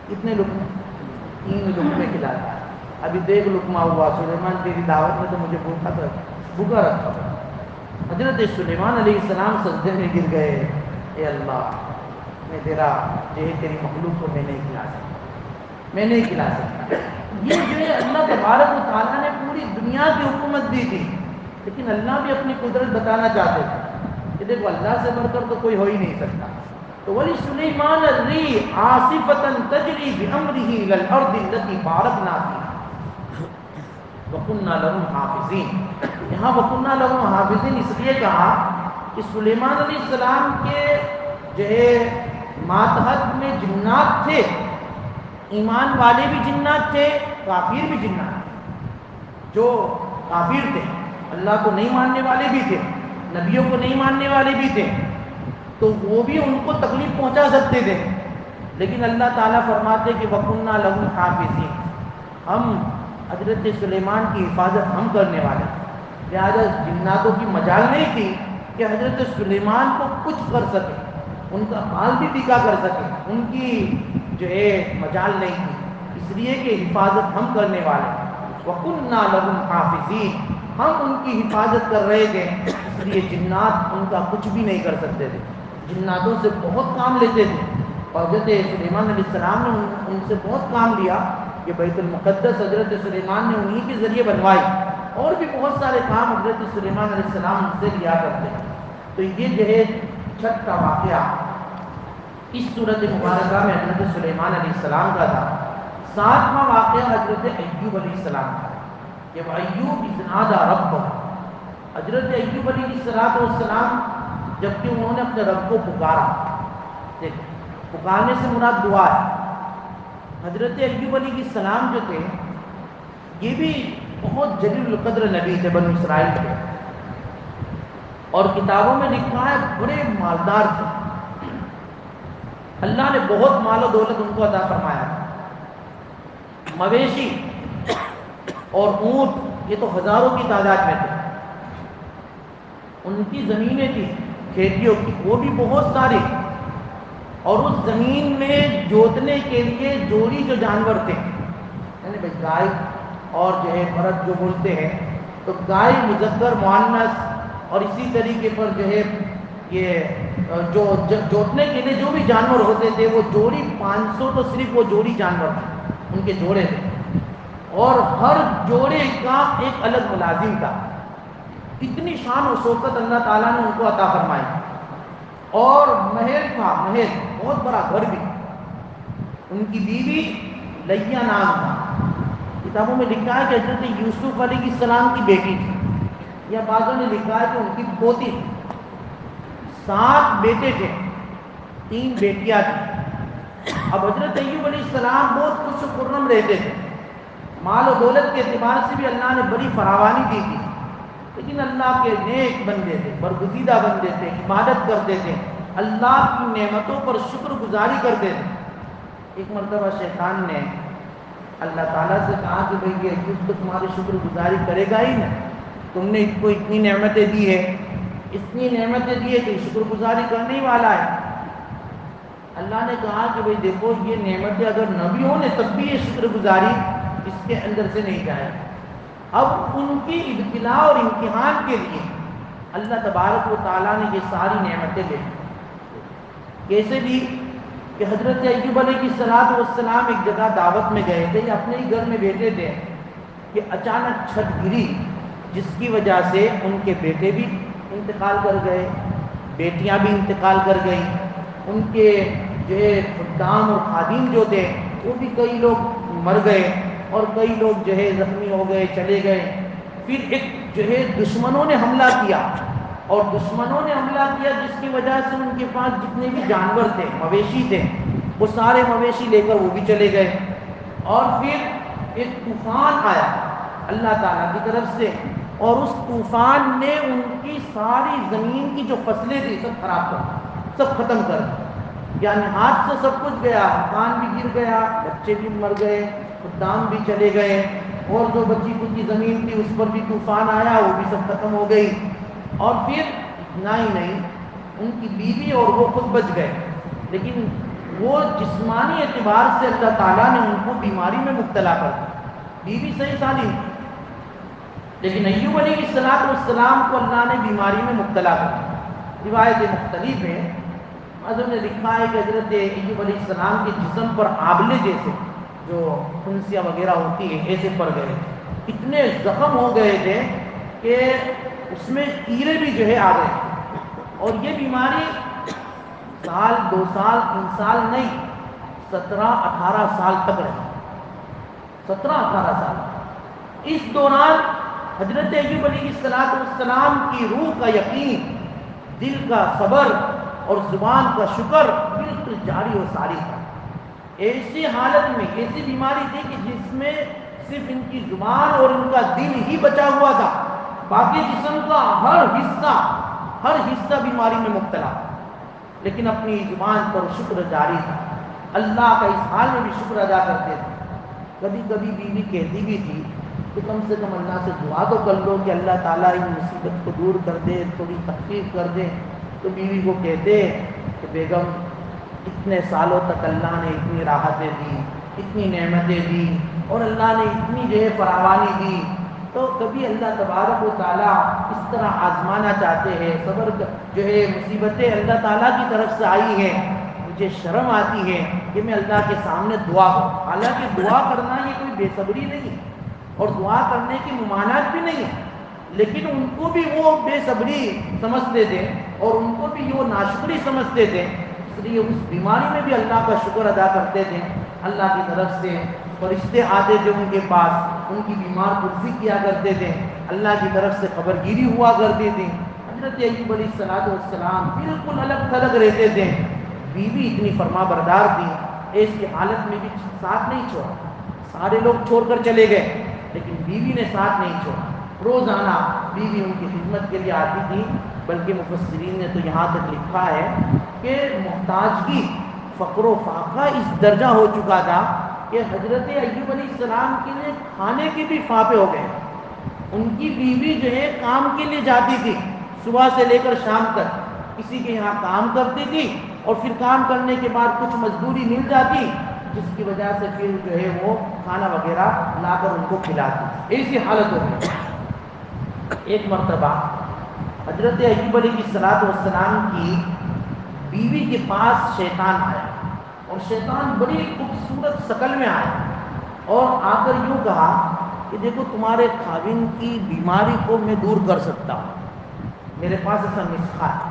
S1: کتنے لقمے؟ 3 لقمے کھلاتا ہے. ابھی تو ایک لقمہ ہوا. سلیمان تیری دعوت میں تو مجھے بھوکا رکھا. حضرت سلیمان علیہ السلام سجدے میں گر گئے. اے اللہ، میں تیرا جو ہے تیری مخلوق کو میں نہیں کھلا سکتا، میں نہیں کھلا سکتا. یہ جو ہے اللہ تبارک و تعالیٰ نے پوری دنیا کی حکومت دی تھی، لیکن اللہ بھی اپنی قدرت بتانا چاہتے تھے کہ دیکھو اللہ سے بڑھ کر تو کوئی ہو ہی نہیں سکتا. تو وَلِسُلَيْمَانَ الرِّيحَ عَاصِفَةً تَجْرِي بِأَمْرِهِ إِلَى الْأَرْضِ الَّتِي بَارَكْنَا فِيهَا وَكُنَّا لَهُمْ حَافِظِينَ۔ یہاں وَكُنَّا لَهُمْ حَافِظِينَ اس لیے کہا کہ سلیمان علیہ السلام کے جو ہے ماتحت میں جنات تھے، ایمان والے بھی جنات تھے، کافر بھی جنات تھے۔ جو کافر تھے، اللہ کو نہیں ماننے والے بھی تھے، نبیوں کو نہیں ماننے والے بھی تھے، تو وہ بھی ان کو تکلیف پہنچا سکتے تھے، لیکن اللہ تعالیٰ فرماتے کہ وَكُنَّا لَهُمْ حَافِظِينَ، ہم حضرت سلیمان کی حفاظت ہم کرنے والے، لہٰذا جناتوں کی مجال نہیں تھی کہ حضرت سلیمان کو کچھ کر سکے، ان کا مال بھی ٹکا کر سکے، ان کی جو ہے مجال نہیں تھی، اس لیے کہ حفاظت ہم کرنے والے، وَكُنَّا لَهُمْ حَافِظِينَ، ہم ان کی حفاظت کر رہے تھے، اس لیے جنات ان کا کچھ بھی نہیں کر سکتے تھے، جناتوں سے بہت کام لیتے تھے، اور حضرت سلیمان علیہ السلام نے ان سے بہت کام لیا کہ بیت المقدس حضرت سلیمان نے انہی کے ذریعے بنوائی، اور بھی بہت سارے کام حضرت سلیمان علیہ السلام ان سے لیا کرتے ہیں۔ تو یہ جو ہے چھت کا واقعہ اس صورت مبارکہ میں حضرت سلیمان علیہ السلام کا تھا۔ ساتواں واقعہ حضرت ایوب علیہ السلام کا، جب ایوب اذ نادى ربہ، حضرت ایوب علیہ السلام جبکہ انہوں نے اپنے رب کو پکارا، پکارنے سے مراد دعا ہے۔ حضرت ایوب علیہ السلام جو تھے یہ بھی بہت جلیل القدر نبی تھے، بنو اسرائیل کے، اور کتابوں میں لکھا ہے بڑے مالدار تھے، اللہ نے بہت مال و دولت ان کو عطا فرمایا، مویشی اور اونٹ یہ تو ہزاروں کی تعداد میں تھے، ان کی زمینیں تھی کھیتیوں کی وہ بھی بہت ساری، اور اس زمین میں جوتنے کے لیے جوڑی جو جانور تھے، یعنی بھائی گائے اور جو ہے برد جو بولتے ہیں، تو گائے مذکر مؤنث، اور اسی طریقے پر جو ہے یہ جو جوتنے کے لیے جو بھی جانور ہوتے تھے وہ جوڑی 500 تو صرف وہ جوڑی جانور تھے، ان کے جوڑے تھے، اور ہر جوڑے کا ایک الگ ملازم تھا، اتنی شان و شوکت اللہ تعالیٰ نے ان کو عطا فرمائی، اور محل تھا، محل بہت بڑا گھر بھی، ان کی بیوی لیہ نام تھا، کتابوں میں لکھا ہے کہ حضرت یوسف علیہ السلام کی بیٹی تھی، یا بعضوں نے لکھا ہے کہ ان کی پوتی تھی، 7 بیٹے تھے، 3 بیٹیاں تھیں۔ اب حضرت ایوب علیہ السلام بہت خوش و خرم رہتے تھے، مال و دولت کے اعتبار سے بھی اللہ نے بڑی فراوانی دی تھی، لیکن اللہ کے نیک بندے تھے، برگزیدہ بندے تھے، عبادت کرتے تھے، اللہ کی نعمتوں پر شکر گزاری کرتے تھے۔ ایک مرتبہ شیطان نے اللہ تعالیٰ سے کہا کہ بھئی یہ ایوب تو تمہاری شکر گزاری کرے گا ہی نا، تم نے اس کو اتنی نعمتیں دی ہے، اتنی نعمتیں دی ہے کہ شکر گزاری کرنے ہی والا ہے۔ اللہ نے کہا کہ بھئی دیکھو یہ نعمتیں اگر نہ بھی ہوں تب بھی یہ شکر گزاری اس کے اندر سے نہیں جائے۔ اب ان کی ابتلاء اور امتحان کے لیے اللہ تبارک و تعالیٰ نے یہ ساری نعمتیں دی۔ کیسے دی کہ حضرت ایوب علیہ السلام ایک جگہ دعوت میں گئے تھے، یا اپنے ہی گھر میں بیٹھے تھے کہ اچانک چھت گری، جس کی وجہ سے ان کے بیٹے بھی انتقال کر گئے، بیٹیاں بھی انتقال کر گئیں، ان کے جو ہے خدام اور خادم جو تھے وہ بھی کئی لوگ مر گئے، اور کئی لوگ جو ہے زخمی ہو گئے، چلے گئے۔ پھر ایک جو ہے دشمنوں نے حملہ کیا، اور دشمنوں نے حملہ کیا جس کی وجہ سے ان کے پاس جتنے بھی جانور تھے، مویشی تھے، وہ سارے مویشی لے کر وہ بھی چلے گئے، اور پھر ایک طوفان آیا اللہ تعالیٰ کی طرف سے، اور اس طوفان نے ان کی ساری زمین کی جو فصلیں تھی سب خراب کر دی، سب ختم کر دی، یعنی ہاتھ سے سب کچھ گیا، مکان بھی گر گیا، بچے بھی مر گئے، خدام بھی چلے گئے، اور جو بچی کچی زمین تھی اس پر بھی طوفان آیا، وہ بھی سب ختم ہو گئی۔ اور پھر اتنا ہی نہیں، ان کی بیوی اور وہ خود بچ گئے، لیکن وہ جسمانی اعتبار سے اللہ تعالیٰ نے ان کو بیماری میں مبتلا کر دیا، بیوی صحیح سالم، لیکن ایوب علیہ السلام کو اللہ نے بیماری میں مبتلا کر دیا۔ روایتیں مختلف ہیں، بعضوں نے لکھا ہے کہ حضرت ایوب علیہ السلام کے جسم پر آبلے جیسے جو پھنسیاں وغیرہ ہوتی ہیں ایسے پڑ گئے، اتنے زخم ہو گئے تھے کہ اس میں کیڑے بھی جو ہے آ گئے، اور یہ بیماری سال 2 سال 3 سال نہیں، 17-18 سال تک رہے، 17-18 سال۔ اس دوران حضرت ایوب علیہ السلام کی روح کا یقین، دل کا صبر اور زبان کا شکر بالکل جاری و ساری تھا۔ ایسی حالت میں ایسی بیماری تھی کہ جس میں صرف ان کی زبان اور ان کا دل ہی بچا ہوا تھا، باقی جسم کا ہر حصہ بیماری میں مبتلا، لیکن اپنی زبان پر شکر جاری تھا، اللہ کا اس حال میں بھی شکر ادا کرتے تھے۔ کبھی کبھی بیوی کہتی بھی تھی کہ کم سے کم اللہ سے دعا تو کر لو کہ اللہ تعالیٰ ان مصیبت کو دور کر دے، تھوڑی تخفیف کر دے۔ تو بیوی کو کہتے کہ بیگم، اتنے سالوں تک اللہ نے اتنی راحتیں دی، اتنی نعمتیں دی، اور اللہ نے اتنی جو ہے فراوانی دی، تو کبھی اللہ تبارک و تعالیٰ اس طرح آزمانا چاہتے ہیں، صبر جو ہے مصیبتیں اللہ تعالیٰ کی طرف سے آئی ہیں، مجھے شرم آتی ہے کہ میں اللہ کے سامنے دعا کروں۔ حالانکہ دعا کرنا یہ کوئی بے صبری نہیں ہے، اور دعا کرنے کی ممانعت بھی نہیں ہے، لیکن ان کو بھی وہ بے صبری سمجھتے تھے اور ان کو بھی وہ ناشکری سمجھتے تھے، اس لیے اس بیماری میں بھی اللہ کا شکر ادا کرتے تھے۔ اللہ کی طرف سے فرشتے آتے تھے ان کے پاس، ان کی بیمار پرسی کیا کرتے تھے، اللہ کی طرف سے خبرگیری ہوا کرتی تھی۔ حضرت ایوب علیہ السلام بالکل الگ تھلگ رہتے تھے۔ بیوی اتنی فرما بردار تھی، ایسی حالت میں بھی ساتھ نہیں چھوڑا۔ سارے لوگ چھوڑ کر چلے گئے، لیکن بیوی نے ساتھ نہیں چھوڑا۔ روزانہ بیوی ان کی خدمت کے لیے آتی تھی، بلکہ مفسرین نے تو یہاں تک لکھا ہے کہ محتاجگی، فقر و فاقہ اس درجہ ہو چکا تھا کہ حضرت ایوب علیہ السلام کے لیے کھانے کے بھی فاقے ہو گئے۔ ان کی بیوی جو ہے کام کے لیے جاتی تھی، صبح سے لے کر شام تک کسی کے یہاں کام کرتی تھی، اور پھر کام کرنے کے بعد کچھ مزدوری مل جاتی، جس کی وجہ سے پھر جو ہے وہ کھانا وغیرہ لا کر ان کو کھلاتی۔ ایسی حالت ہو گئی۔ ایک مرتبہ حضرت ایوب علیہ السلام کی بیوی کے پاس شیطان آیا، اور شیطان بڑی خوبصورت شکل میں آیا، اور آ کر یوں کہا کہ دیکھو تمہارے خاوند کی بیماری کو میں دور کر سکتا ہوں، میرے پاس ایسا نسخہ ہے،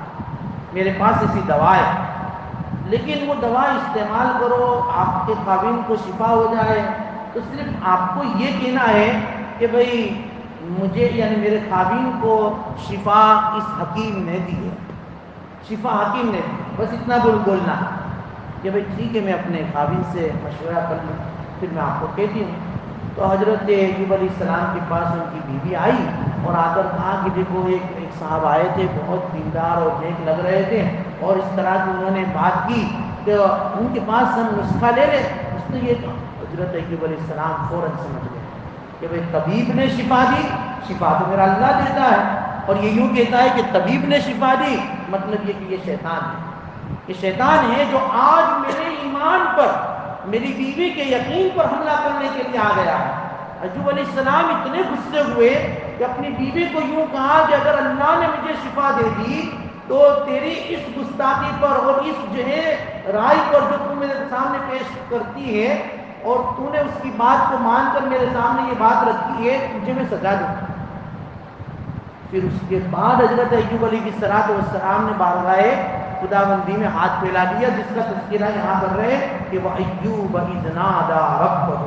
S1: میرے پاس ایسی دوا ہے، لیکن وہ دوا استعمال کرو، آپ کے خاوند کو شفا ہو جائے، تو صرف آپ کو یہ کہنا ہے کہ بھئی مجھے یعنی میرے خاوند کو شفا اس حکیم نے دی ہے، شفا حکیم نے دی، بس اتنا بولنا کہ بھئی ٹھیک ہے میں اپنے خاوند سے مشورہ کر لوں، پھر میں آپ کو کہتی ہوں۔ تو حضرت ایوب علیہ السلام کے پاس ان کی بیوی آئی اور آ کر کہا کہ دیکھو ایک صاحب آئے تھے، بہت دیندار اور نیک لگ رہے تھے، اور اس طرح کی انہوں نے بات کی کہ ان کے پاس ہم نسخہ لے لیں۔ اس نے یہ کہا، حضرت ایوب علیہ السلام فوراً سمجھ گئے کہ بھئی طبیب نے شفا دی، شفا تو میرا اللہ دیتا ہے، اور یہ یوں کہتا ہے کہ طبیب نے شفا دی، مطلب یہ کہ یہ شیطان ہے، یہ شیطان ہے جو آج میرے ایمان پر، میری بیوی کے یقین پر حملہ کرنے کے لیے آ گیا ہے۔ ایوب علیہ السلام اتنے غصے ہوئے کہ اپنی بیوی کو یوں کہا کہ اگر اللہ نے مجھے شفا دے دی تو تیری اس گستاخی پر اور اس جو ہے رائے پر جو تم میرے سامنے پیش کرتی ہے، اور تو نے اس کی بات کو مان کر میرے سامنے یہ بات رکھی ہے، تجھے میں سزا دوں۔ پھر اس کے بعد حضرت ایوب علیہ السلام نے بارگاہ خداوندی میں ہاتھ پھیلا دیا، جس کا تذکرہ یہاں کر رہے کہ وَأَيُّوبَ إِذْ نَادَىٰ رَبَّهُ،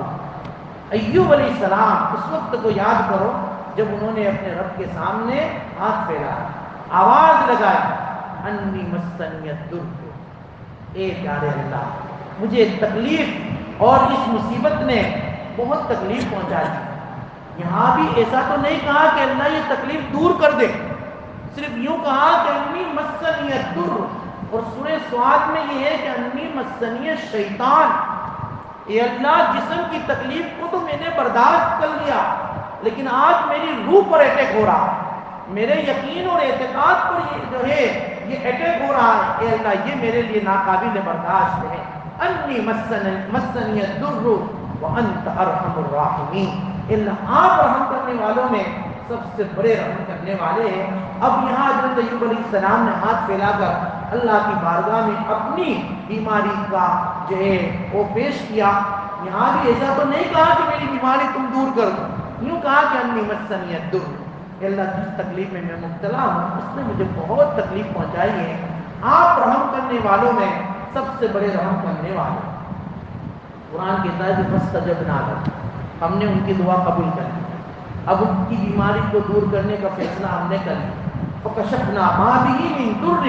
S1: ایوب علیہ السلام اس وقت کو یاد کرو جب انہوں نے اپنے رب کے سامنے ہاتھ پھیلایا، آواز لگائی، انی مسنی الضر، اے پیارے اللہ مجھے تکلیف اور اس مصیبت نے بہت تکلیف پہنچا دی۔ یہاں بھی ایسا تو نہیں کہا کہ اللہ یہ تکلیف دور کر دے، صرف یوں کہا کہ انی مسنی الضر، اور سورہ سعد میں یہ ہے کہ انی مسنی الشیطان، اے اللہ جسم کی تکلیف کو تو میں نے برداشت کر لیا، لیکن آج میری روح پر اٹیک ہو رہا ہے، میرے یقین اور اعتقاد پر یہ جو ہے یہ اٹیک ہو رہا ہے، اے اللہ یہ میرے لیے ناقابل برداشت ہے۔ انی مسنی الضر وانت ارحم الراحمین، اللہ آپ رحم کرنے والوں میں سب سے بڑے رحم کرنے والے ہیں۔ اب یہاں حضرت ایوب علیہ السلام نے ہاتھ پھیلا کر اللہ کی بارگاہ میں اپنی بیماری کا جو ہے وہ پیش کیا۔ یہاں بھی ایسا تو نہیں کہا کہ میری بیماری تم دور کر دو، یوں کہا کہ انی مسنی الضر، اللہ جس تکلیف میں مبتلا ہوں اس نے مجھے بہت تکلیف پہنچائی ہے، آپ رحم کرنے والوں میں سب سے بڑے رحم کرنے والے. قرآن کہتا ہے کہ فاستجبنا لہ، ہم نے ان کی دعا قبول کر لی. اب ان کی بیماری کو دور کرنے کا فیصلہ ہم نے کر لیا. فکشفنا ما بہ من ضر،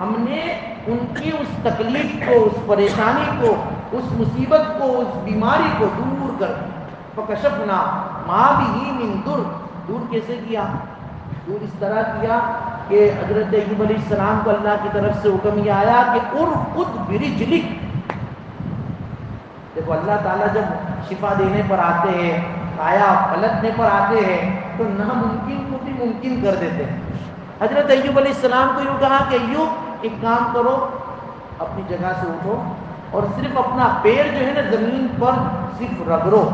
S1: ہم نے ان کی اس تکلیف کو، اس پریشانی کو، اس مصیبت کو، اس بیماری کو دور کر دیا. فکشفنا ما بہ من ضر، دور کیسے کیا؟ دور اس طرح کیا کہ حضرت ایوب علیہ السلام کو اللہ کی طرف سے حکم یہ آیا کہ ارقد برجلک. دیکھو اللہ تعالیٰ جب شفا دینے پر آتے ہیں، کایا پلٹنے پر آتے ہیں، تو ناممکن کو بھی ممکن کر دیتے ہیں. حضرت ایوب علیہ السلام کو یوں کہا کہ ایوب ایک کام کرو، اپنی جگہ سے اٹھو اور صرف اپنا پیر جو ہے نا زمین پر صرف رگڑو،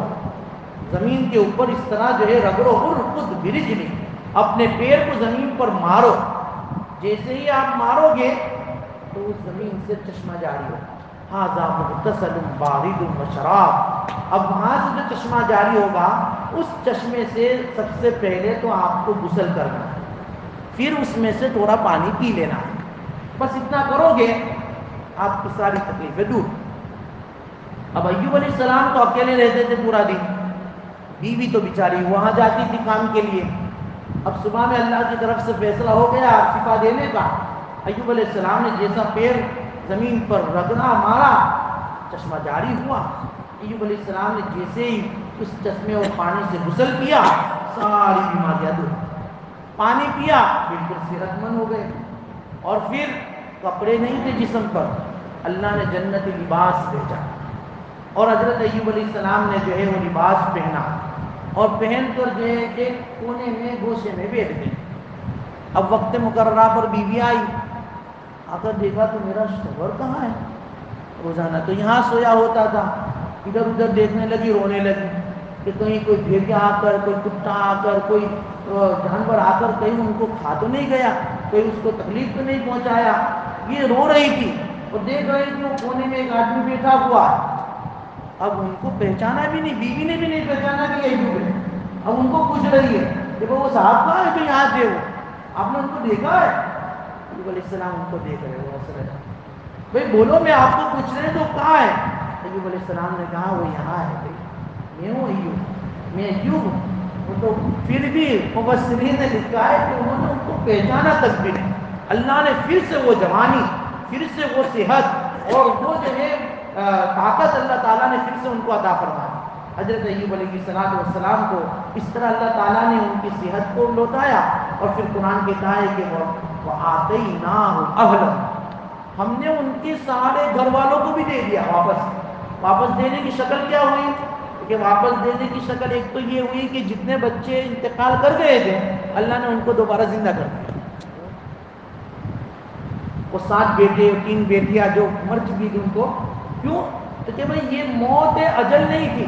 S1: زمین کے اوپر اس طرح جو ہے رگڑو. ارقد برجلک، اپنے پیر کو زمین پر مارو. جیسے ہی آپ مارو گے تو اس زمین سے چشمہ جاری ہوگا. ھذا مغتسل بارد وشراب، اب وہاں سے جو چشمہ جاری ہوگا اس چشمے سے سب سے پہلے تو آپ کو غسل کرنا ہے، پھر اس میں سے تھوڑا پانی پی لینا ہے. بس اتنا کرو گے آپ کی ساری تکلیفیں دور. اب ایوب علیہ السلام تو اکیلے رہتے تھے پورا دن، بیوی تو بیچاری وہاں جاتی تھی کام کے لیے. اب صبح میں اللہ کی طرف سے فیصلہ ہو گیا شفا دینے کا. ایوب علیہ السلام نے جیسا پیر زمین پر رگڑا، مارا، چشمہ جاری ہوا. ایوب علیہ السلام نے جیسے ہی اس چشمے اور پانی سے غسل کیا ساری بیماریاں دور. پانی پیا بالکل صحت مند ہو گئے. اور پھر کپڑے نہیں تھے جسم پر، اللہ نے جنتی لباس بھیجا اور حضرت ایوب علیہ السلام نے جو ہے وہ لباس پہنا اور پہن کر جو ہے ایک کونے میں گوشے میں بیٹھ گئے. اب وقت مقررہ پر بیوی آئی، آ کر دیکھا تو میرا شوہر کہاں ہے؟ روزانہ تو یہاں سویا ہوتا تھا. ادھر ادھر دیکھنے لگی، رونے لگی کہ کہیں کوئی بھیڑیا آ کر، کوئی کتا آ کر، کوئی جانور آ کر کہیں ان کو کھا تو نہیں گیا، کوئی اس کو تکلیف تو نہیں پہنچایا. یہ رو رہی تھی اور دیکھ رہی تھی وہ کونے میں ایک آدمی بیٹھا ہوا. اب ان کو پہچانا بھی نہیں، بیوی نے بھی نہیں پہچانا کہ ایوب ہے. اب ان کو پوچھ رہی ہے کہ وہ صاحب کہاں ہے جو یہاں تھے، وہ آپ نے ان کو دیکھا ہے؟ ایوب علیہ السلام ان کو دیکھ رہے، وہ ہنس رہے. بھائی بولو، میں آپ کو پوچھ رہے تو کہاں ہے؟ ایوب علیہ السلام نے کہا وہ یہاں ہے. بھائی میں ہوں ایوب، میں ایوب ہوں. وہ تو پھر بھی مبصرین نے لکھا ہے کہ انہوں نے ان کو پہچانا تک بھی نہیں. اللہ نے پھر سے وہ جوانی، پھر سے وہ صحت اور وہ جو ہے طاقت اللہ تعالیٰ نے پھر سے ان کو عطا فرمائی. حضرت ایوب علیہ السلام کو اس طرح اللہ تعالیٰ نے ان کی صحت کو لوٹایا. اور پھر قرآن کہتا ہے کہ وَآتَيْنَاهُ أَهْلَهُ، ہم نے ان کے سارے گھر والوں کو بھی دے دیا واپس. واپس دینے کی شکل کیا ہوئی؟ کہ واپس دینے کی شکل ایک تو یہ ہوئی کہ جتنے بچے انتقال کر گئے تھے اللہ نے ان کو دوبارہ زندہ کر دیا. وہ 7 بیٹے اور 3 بیٹیاں جو مر چکی تھی ان کو، کیوں؟ تو کہ بھائی یہ موت اجل نہیں تھی،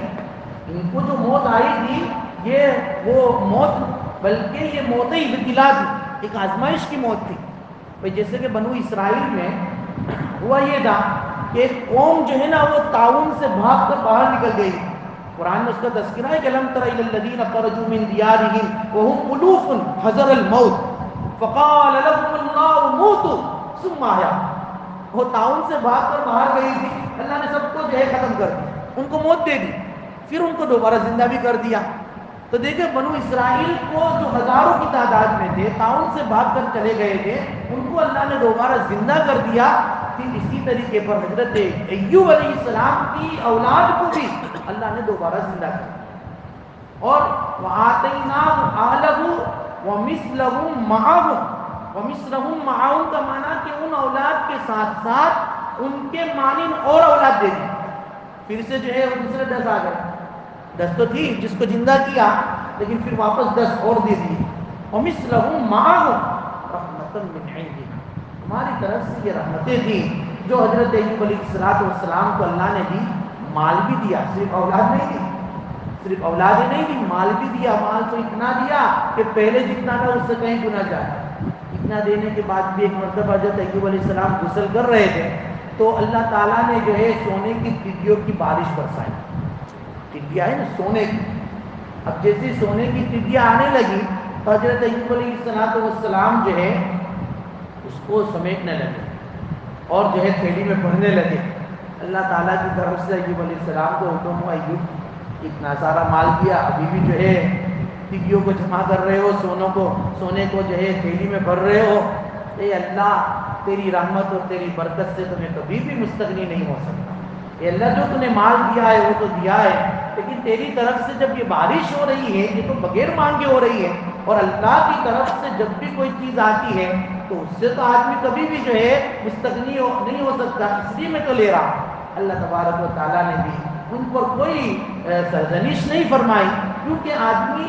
S1: ان کو جو موت آئی تھی یہ وہ موت، بلکہ یہ موت ابتلا تھی، ایک آزمائش کی موت تھی. بھائی جیسے کہ بنو اسرائیل میں ہوا یہ تھا کہ ایک قوم جو ہے نا وہ طاعون سے بھاگ کر باہر نکل گئی. قرآن میں اس کا تذکرہ ہے کہ لم تر الی الذین خرجوا من دیارہم وهم الوف حذر الموت فقال لهم اللہ موتوا ثم احیاهم. وہ طاعون سے بھاگ کر باہر گئی تھی، اللہ نے سب کو جو ہے ختم کر دیا، ان کو موت دے دی، پھر ان کو دوبارہ زندہ بھی کر دیا. تو دیکھیں بنو اسرائیل کو جو ہزاروں کی تعداد میں تھے، طاعون سے بھاگ کر چلے گئے تھے، ان کو اللہ نے دوبارہ زندہ کر دیا. پھر اسی طریقے پر حضرت ایوب علیہ السلام کی اولاد کو بھی اللہ نے دوبارہ زندہ کر دیا. اور وَآتَيْنَاهُ أَهْلَهُ وَمِثْلَهُمْ مَعَهُمْ، وَمِثْلَهُمْ مَعَهُمْ کا معنی کہ ان اولاد کے ساتھ ساتھ ان کے مانند اور اولاد دے دی. پھر سے جو ہے وہ دوسرے 10 آ گئے. 10 تو تھی جس کو زندہ کیا، لیکن پھر واپس 10 اور دے دی. وَمِثْلَهُمْ مَعَهُمْ رَحْمَةً مِّنْ عِندِنَا، ہماری طرف سے یہ رحمتیں تھیں جو حضرت ایوب علیہ السلام کو اللہ نے دی. مال بھی دیا، صرف اولاد نہیں دی، صرف اولاد ہی نہیں دی، مال بھی دیا. مال تو اتنا دیا کہ پہلے جتنا تھا اس سے کہیں گنا جائے. اتنا دینے کے بعد بھی ایک مرتبہ حضرت ایوب علیہ السلام غسل کر رہے تھے تو اللہ تعالیٰ نے جو ہے سونے کی ٹڈیوں کی بارش برسائی. ٹڈیاں ہے نا سونے کی. اب جیسے سونے کی ٹڈیاں آنے لگی تو حضرت ایوب علیہ السلام جو ہے اس کو سمیٹنے لگے. اور جو ہے تھیلی میں بھرنے لگے۔ اللہ تعالیٰ کی طرف سے ایوب علیہ السلام کو حکم ہوا، ایوب اتنا سارا مال دیا، ابھی بھی جو ہے تیلیوں کو جمع کر رہے ہو، سونے کو جو ہے تھیلی میں بھر رہے ہو۔ اے اللہ، تیری رحمت اور تیری برکت سے تمہیں کبھی بھی مستغنی نہیں ہو سکتا۔ اے اللہ، جو تم نے مال دیا ہے وہ تو دیا ہے، لیکن تیری طرف سے جب یہ بارش ہو رہی ہے، یہ تو بغیر مانگے ہو رہی ہے، اور اللہ کی طرف سے جب بھی کوئی چیز آتی ہے تو اس سے تو آدمی کبھی بھی جو ہے مستغنی نہیں ہو سکتا، اس لیے میں تو لے رہا ہوں۔ اللہ تبارک و تعالیٰ نے بھی ان پر کوئی سرزنش نہیں فرمائی، کیونکہ آدمی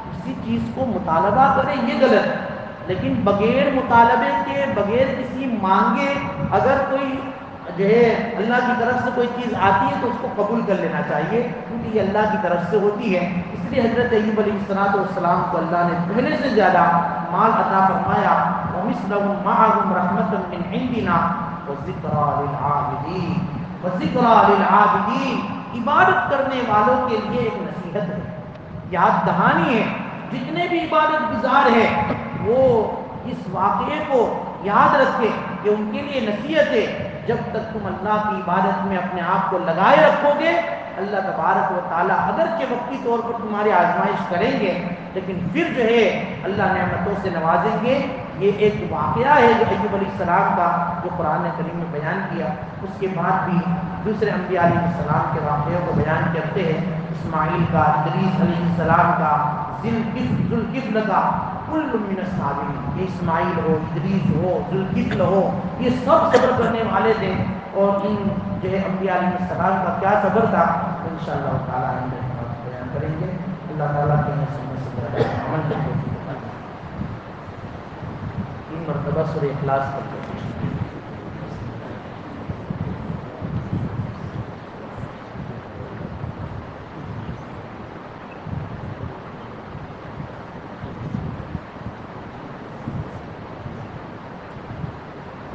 S1: کسی چیز کو مطالبہ کرے یہ غلط ہے، لیکن بغیر مطالبے کے، بغیر کسی مانگے اگر کوئی جو ہے اللہ کی طرف سے کوئی چیز آتی ہے تو اس کو قبول کر لینا چاہیے، کیونکہ یہ اللہ کی طرف سے ہوتی ہے۔ اس لیے حضرت ایوب علیہ السلام کو اللہ نے پہلے سے زیادہ مال عطا فرمایا۔ وَمِثْلَهُ مَعَهُمْ رَحْمَةً مِّنْ عِنْدِنَا وَذِكْرَىٰ لِلْعَابِدِينَ وَذِكْرَىٰ لِلْعَابِدِينَ، عبادت کرنے والوں کے لیے ایک نصیحت ہے، یاد دہانی ہے۔ جتنے بھی عبادت گزار ہیں وہ اس واقعے کو یاد رکھیں کہ ان کے لیے نصیحت ہے، جب تک تم اللہ کی عبادت میں اپنے آپ کو لگائے رکھو گے، اللہ تبارک و تعالیٰ اگرچہ وقتی طور پر تمہاری آزمائش کریں گے، لیکن پھر جو ہے اللہ نعمتوں سے نوازیں گے۔ یہ ایک واقعہ ہے جو ایوب علیہ السلام کا، جو قرآن کریم میں بیان کیا۔ اس کے بعد بھی دوسرے انبیاء علیہ السلام کے واقعوں کو بیان کرتے ہیں، اسماعیل کا، ادریس علیہ السلام کا، ذوالکفل کا، کل من الصابرین، یہ اسماعیل ہو، ادریس ہو، ذوالکفل ہو، یہ سب صبر کرنے والے تھے، اور ان جو ہے انبیاء علیہ السلام کا کیا صبر تھا انشاءاللہ تعالیٰ ہم بیان کریں گے۔ اللہ تعالیٰ کے نصیب سے عمل کرتے ہیں۔ 3 مرتبہ سورہ اخلاص پڑھتے ہیں۔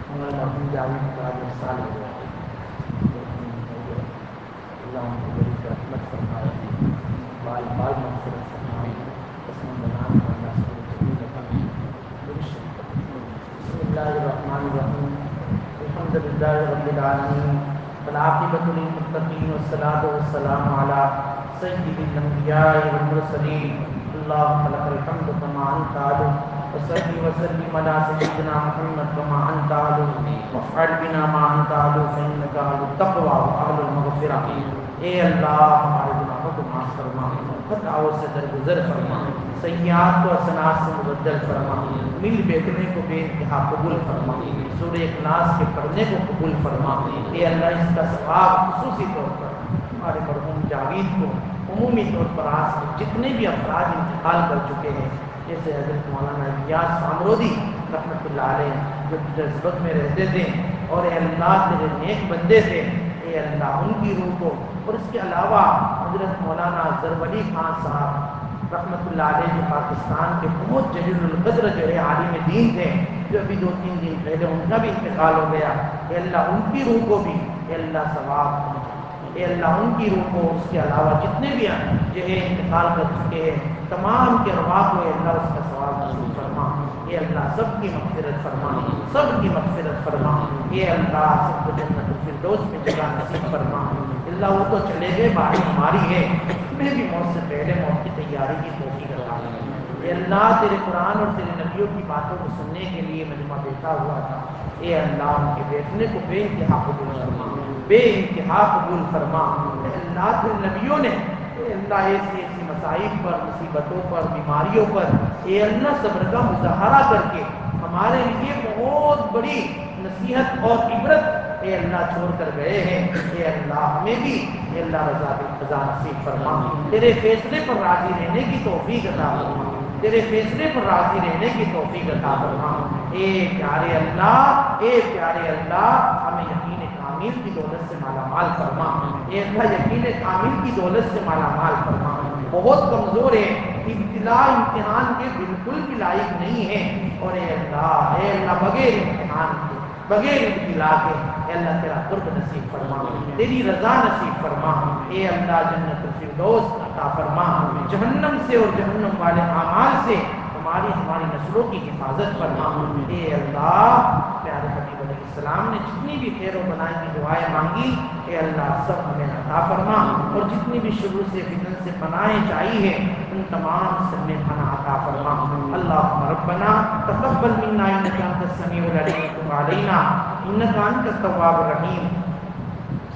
S1: ہمارے مرحوم جاوید کا جو سال ہو گیا، اللہ ان کو بڑی رحمت فرمائے، بال بال مغفرت فرمائے، قسم بنان کا اللہ سے جمیل فرمائے۔ بسم اللہ الرحمن الرحیم، الحمد للہ رب العالمین، والعاقبۃ للمتقین، والصلاۃ والسلام علی سید الانبیاء والمرسلین، اللہم لک الحمد کما انت اہل، وصلی وسلم علی سیدنا محمد کما انت اہل، وافعل بنا ما انت اہل، فانک اہل التقوی واہل المغفرہ۔ اے اللہ، ہمارے گناہوں کو معاف فرما، خطاؤں سے درگزر فرما، سیئات کو حسنات سے مبدل فرما، مل بیٹھنے کو بے انتہا قبول فرما، سورہ اخلاص کے پڑھنے کو قبول فرما۔ اے اللہ، اس کا ثواب خصوصی طور پر ہمارے مرحوم جاوید کو، عمومی طور پر آج تک جتنے بھی افراد انتقال کر چکے ہیں، جیسے حضرت مولانا الیاس سامرودی رحمۃ اللہ علیہ، جو جذبت میں رہتے تھے اور اے اللہ تیرے نیک بندے تھے، اے اللہ ان کی روح کو، اور اس کے علاوہ حضرت مولانا زرولی خان صاحب رحمۃ اللہ علیہ، جو پاکستان کے بہت جلیل القدر جو ہے عالم دین تھے، جو ابھی 2-3 دن پہلے ان کا بھی انتقال ہو گیا، اے اللہ ان کی روح کو بھی اے اللہ ثواب پہنچا، اے اللہ ان کی روح کو، اس کے علاوہ جتنے بھی جو ہے انتقال کر چکے ہیں تمام کے ارواح کو اے اللہ اس کا ثواب نصیب فرما۔ اے اللہ سب کی مغفرت فرما، سب کی مغفرت فرما۔ اے اللہ سب کو جنت الفردوس میں جگہ نصیب فرما۔ اللہ وہ تو چلے گئے، باری ہماری ہے، میں بھی موت سے پہلے موت کی تیاری کی توفیق عطا فرما۔ اے اللہ تیرے قرآن اور تیرے نبیوں کی باتوں کو سننے کے لیے مجمع بیٹھا ہوا تھا، اے اللہ ان کے بیٹھنے کو بے انتہا قبول فرما، بے انتہا قبول فرما۔ اے اللہ تیرے نبیوں نے اے اللہ ایسی ایسی مصائب پر، مصیبتوں پر، بیماریوں پر اے اللہ صبر کا مظاہرہ کر کے ہمارے لیے بہت بڑی نصیحت اور عبرت اے اللہ چھوڑ کر گئے ہیں۔ اے اللہ ہمیں بھی اے اللہ رضا نصیب فرما، تیرے فیصلے پر راضی رہنے کی توفیق عطا فرما، تیرے فیصلے پر راضی رہنے کی توفیق عطا فرما۔ اے پیارے اللہ، اے پیارے اللہ، ہمیں یقین کامل کی دولت سے مالا مال فرما۔ اے اللہ یقین کامل کی دولت سے مالا مال فرما۔ بہت کمزور ہے، ابتلا امتحان کے بالکل بھی لائق نہیں ہے، اور اے اللہ بغیر امتحان کے، بغیر ابتلا کے اے اللہ تیرا قرب نصیب فرما، تیری رضا نصیب فرما۔ اے اللہ جنت الفردوس عطا فرما، جہنم سے اور جہنم والے اعمال سے ہماری نسلوں کی حفاظت فرما۔ اے اللہ پیارے حبیب علیہ السلام نے جتنی بھی خیر و بلائی کی دعائیں مانگی، اے اللہ سب ہمیں عطا فرما، اور جتنی بھی شر سے فتن سے پناہیں چاہیے ان تمام سے ہمیں پناہ عطا فرما۔ اللہم ربنا تقبل منا انک انت السمیع العلیم وتب علینا انک انت التواب الرحیم۔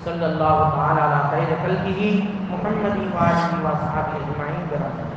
S1: صلی اللہ تعالی علی خیر خلقہ محمد و آلہ و صحبہ اجمعین برحمتہ۔